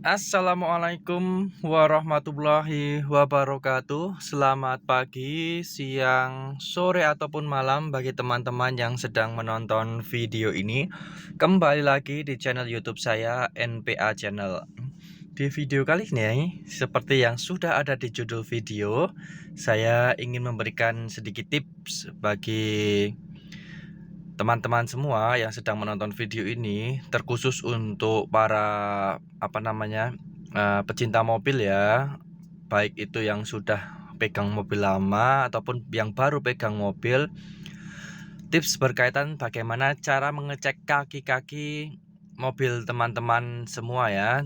Assalamualaikum warahmatullahi wabarakatuh. Selamat pagi, siang, sore ataupun malam bagi teman-teman yang sedang menonton video ini. Kembali lagi di channel YouTube saya, NPA Channel. Di video kali ini, seperti yang sudah ada di judul video, saya ingin memberikan sedikit tips bagi teman-teman semua yang sedang menonton video ini, terkhusus untuk para pecinta mobil ya, baik itu yang sudah pegang mobil lama ataupun yang baru pegang mobil. Tips berkaitan bagaimana cara mengecek kaki-kaki mobil teman-teman semua ya,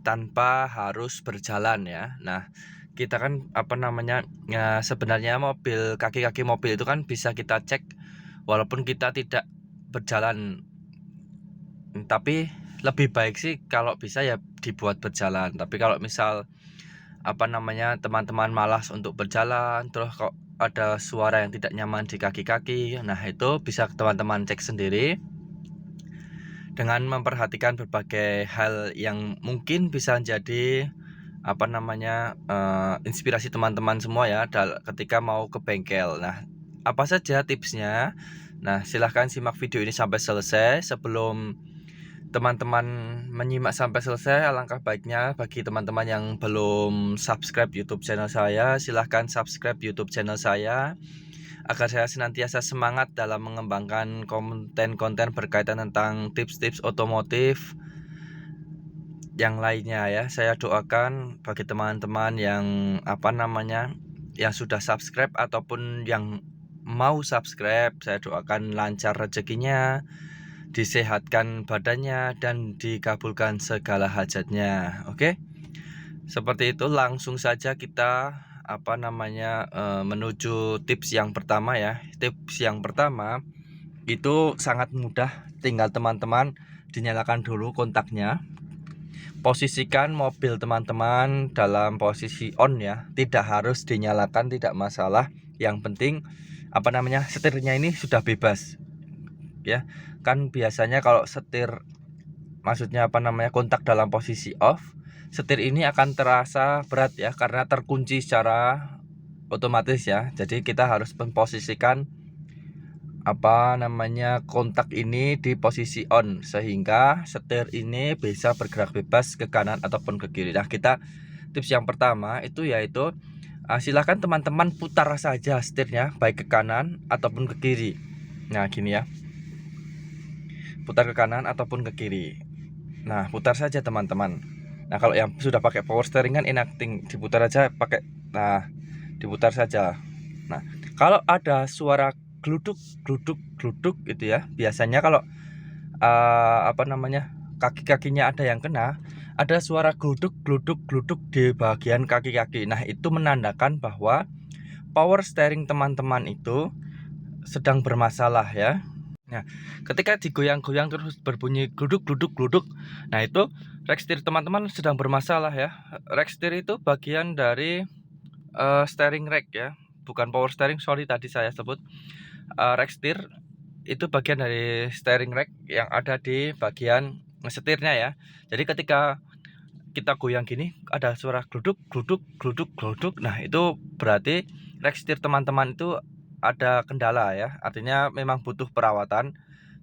tanpa harus berjalan ya. Nah, kita kan sebenarnya kaki-kaki mobil itu kan bisa kita cek walaupun kita tidak berjalan, tapi lebih baik sih kalau bisa ya dibuat berjalan. Tapi kalau misal teman-teman malas untuk berjalan, terus kok ada suara yang tidak nyaman di kaki-kaki, nah itu bisa teman-teman cek sendiri dengan memperhatikan berbagai hal yang mungkin bisa jadi inspirasi teman-teman semua ya ketika mau ke bengkel. Nah, apa saja tipsnya? Nah, silahkan simak video ini sampai selesai. Sebelum teman-teman menyimak sampai selesai, alangkah baiknya bagi teman-teman yang belum subscribe YouTube channel saya, silahkan subscribe YouTube channel saya agar saya senantiasa semangat dalam mengembangkan konten-konten berkaitan tentang tips-tips otomotif yang lainnya ya. Saya doakan bagi teman-teman yang yang sudah subscribe ataupun yang mau subscribe, saya doakan lancar rezekinya, disehatkan badannya, dan dikabulkan segala hajatnya. Oke, seperti itu. Langsung saja kita menuju tips yang pertama ya. Tips yang pertama itu sangat mudah, tinggal teman-teman dinyalakan dulu kontaknya. Posisikan mobil teman-teman dalam posisi on ya, tidak harus dinyalakan, tidak masalah. Yang penting setirnya ini sudah bebas ya. Kan biasanya kalau setir, maksudnya kontak dalam posisi off, setir ini akan terasa berat ya, karena terkunci secara otomatis ya. Jadi kita harus memposisikan kontak ini di posisi on, sehingga setir ini bisa bergerak bebas ke kanan ataupun ke kiri. Nah, tips yang pertama itu yaitu silahkan teman-teman putar saja setirnya, baik ke kanan ataupun ke kiri. Nah, gini ya, putar ke kanan ataupun ke kiri. Nah, putar saja teman-teman. Nah, kalau yang sudah pakai power steering kan enak, diputar aja pakai. Nah, diputar saja. Nah, kalau ada suara gluduk gluduk gluduk gitu ya, biasanya kalau kaki-kakinya ada yang kena, ada suara gluduk gluduk gluduk di bagian kaki-kaki. Nah, itu menandakan bahwa power steering teman-teman itu sedang bermasalah ya. Nah, ketika digoyang-goyang terus berbunyi gluduk gluduk gluduk, nah itu rack steer teman-teman sedang bermasalah ya. Rack steer itu bagian dari steering rack ya, bukan power steering, sorry tadi saya sebut. Rack steer itu bagian dari steering rack yang ada di bagian setirnya ya. Jadi ketika kita goyang gini, ada suara gluduk gluduk gluduk gluduk, nah itu berarti rack steer teman-teman itu ada kendala ya, artinya memang butuh perawatan.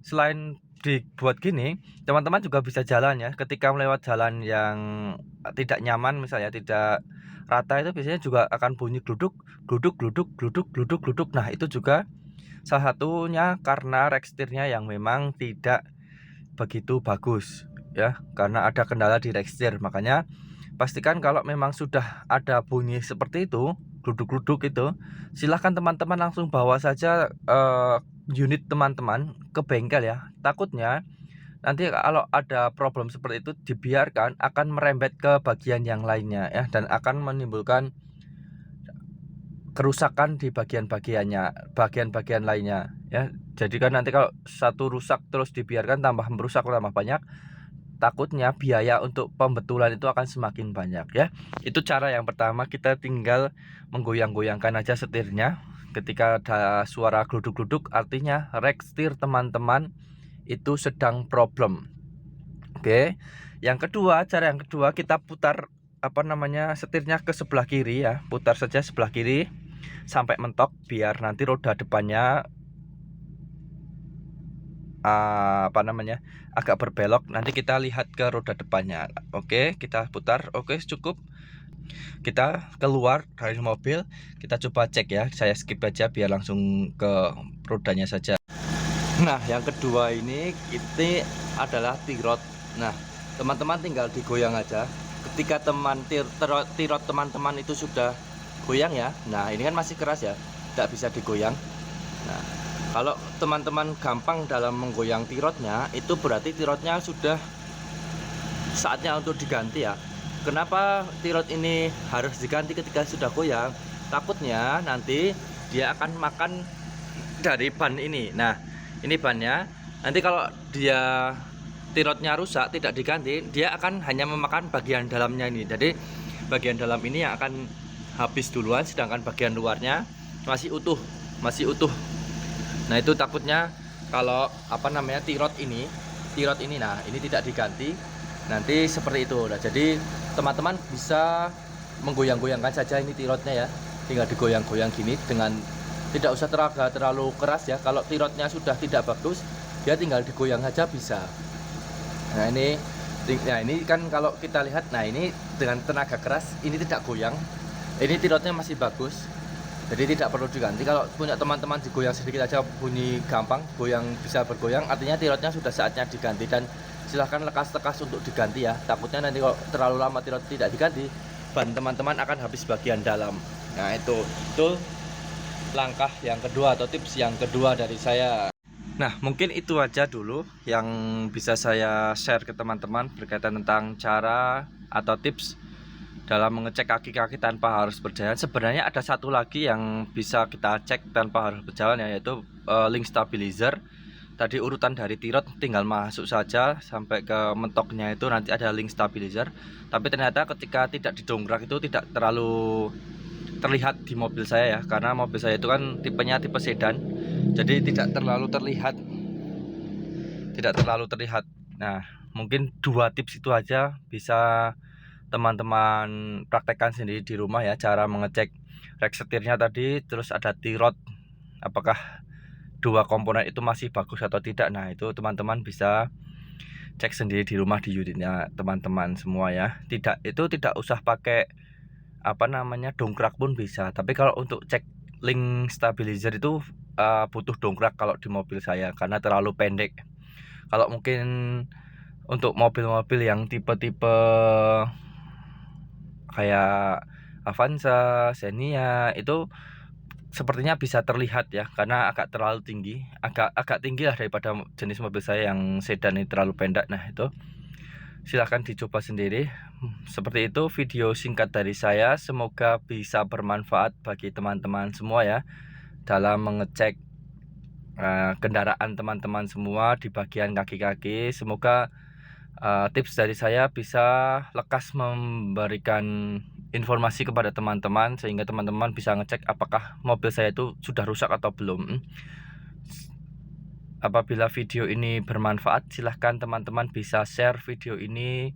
Selain dibuat gini, teman-teman juga bisa jalan ya, ketika melewat jalan yang tidak nyaman, misalnya tidak rata, itu biasanya juga akan bunyi gluduk gluduk gluduk gluduk gluduk gluduk. Nah, itu juga salah satunya karena rack steernya yang memang tidak begitu bagus ya, karena ada kendala di rack steer. Makanya pastikan kalau memang sudah ada bunyi seperti itu, gluduk-gluduk itu, silahkan teman-teman langsung bawa saja unit teman-teman ke bengkel ya. Takutnya nanti kalau ada problem seperti itu dibiarkan, akan merembet ke bagian yang lainnya ya, dan akan menimbulkan kerusakan di bagian-bagian lainnya ya. Jadi kan nanti kalau satu rusak terus dibiarkan tambah merusak tambah banyak, takutnya biaya untuk pembetulan itu akan semakin banyak ya. Itu cara yang pertama, kita tinggal menggoyang-goyangkan aja setirnya. Ketika ada suara gluduk-gluduk, artinya rack steer teman-teman itu sedang problem. Oke. Cara yang kedua kita putar setirnya ke sebelah kiri ya. Putar saja sebelah kiri sampai mentok biar nanti roda depannya agak berbelok. Nanti kita lihat ke roda depannya. Oke, kita putar. Oke, cukup. Kita keluar dari mobil, kita coba cek ya. Saya skip aja biar langsung ke rodanya saja. Nah, yang kedua ini adalah tirot. Nah, teman-teman tinggal digoyang aja. Ketika tirot teman-teman itu sudah goyang ya. Nah, ini kan masih keras ya, tidak bisa digoyang. Nah, kalau teman-teman gampang dalam menggoyang tirotnya, itu berarti tirotnya sudah saatnya untuk diganti ya. Kenapa tirot ini harus diganti ketika sudah goyang? Takutnya nanti dia akan makan dari ban ini. Nah, ini bannya. Nanti kalau dia tirotnya rusak, tidak diganti, dia akan hanya memakan bagian dalamnya ini. Jadi bagian dalam ini yang akan habis duluan, sedangkan bagian luarnya masih utuh. Nah, itu takutnya kalau tirot ini nah ini tidak diganti, nanti seperti itu. Nah, jadi teman-teman bisa menggoyang-goyangkan saja ini tirotnya ya, tinggal digoyang-goyang gini dengan tidak usah terlalu keras ya. Kalau tirotnya sudah tidak bagus, dia tinggal digoyang saja bisa. Nah, ini kan kalau kita lihat, nah ini dengan tenaga keras ini tidak goyang. Ini tirotnya masih bagus, jadi tidak perlu diganti. Kalau punya teman-teman digoyang sedikit aja bunyi gampang, bisa bergoyang, artinya tirotnya sudah saatnya diganti. Dan silahkan lekas-lekas untuk diganti ya. Takutnya nanti kalau terlalu lama tirot tidak diganti, ban teman-teman akan habis bagian dalam. Nah, itu langkah yang kedua atau tips yang kedua dari saya. Nah, mungkin itu aja dulu yang bisa saya share ke teman-teman berkaitan tentang cara atau tips dalam mengecek kaki-kaki tanpa harus berjalan. Sebenarnya ada satu lagi yang bisa kita cek tanpa harus berjalan, yaitu link stabilizer. Tadi urutan dari tirot tinggal masuk saja sampai ke mentoknya, itu nanti ada link stabilizer. Tapi ternyata ketika tidak didongkrak itu tidak terlalu terlihat di mobil saya ya, karena mobil saya itu kan tipenya tipe sedan, jadi tidak terlalu terlihat. Nah, mungkin 2 tips itu aja bisa teman-teman praktekkan sendiri di rumah ya, cara mengecek rek setirnya tadi, terus ada tirot apakah 2 komponen itu masih bagus atau tidak. Nah, itu teman-teman bisa cek sendiri di rumah di unitnya teman-teman semua ya. Itu tidak usah pakai dongkrak pun bisa. Tapi kalau untuk cek link stabilizer itu butuh dongkrak kalau di mobil saya, karena terlalu pendek. Kalau mungkin untuk mobil-mobil yang tipe-tipe kayak Avanza, Xenia, itu sepertinya bisa terlihat ya, karena agak terlalu tinggi, agak tinggi lah daripada jenis mobil saya yang sedan ini terlalu pendek. Nah, itu silahkan dicoba sendiri. Seperti itu video singkat dari saya, semoga bisa bermanfaat bagi teman-teman semua ya dalam mengecek kendaraan teman-teman semua di bagian kaki-kaki. Semoga tips dari saya bisa lekas memberikan informasi kepada teman-teman, sehingga teman-teman bisa ngecek apakah mobil saya itu sudah rusak atau belum. Apabila video ini bermanfaat, silahkan teman-teman bisa share video ini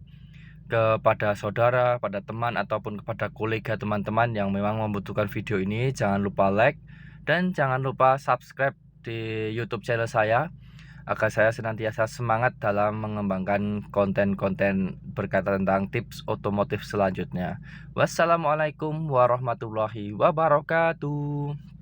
kepada saudara, pada teman, ataupun kepada kolega teman-teman yang memang membutuhkan video ini. Jangan lupa like dan jangan lupa subscribe di YouTube channel saya, agar saya senantiasa semangat dalam mengembangkan konten-konten berkaitan tentang tips otomotif selanjutnya. Wassalamualaikum warahmatullahi wabarakatuh.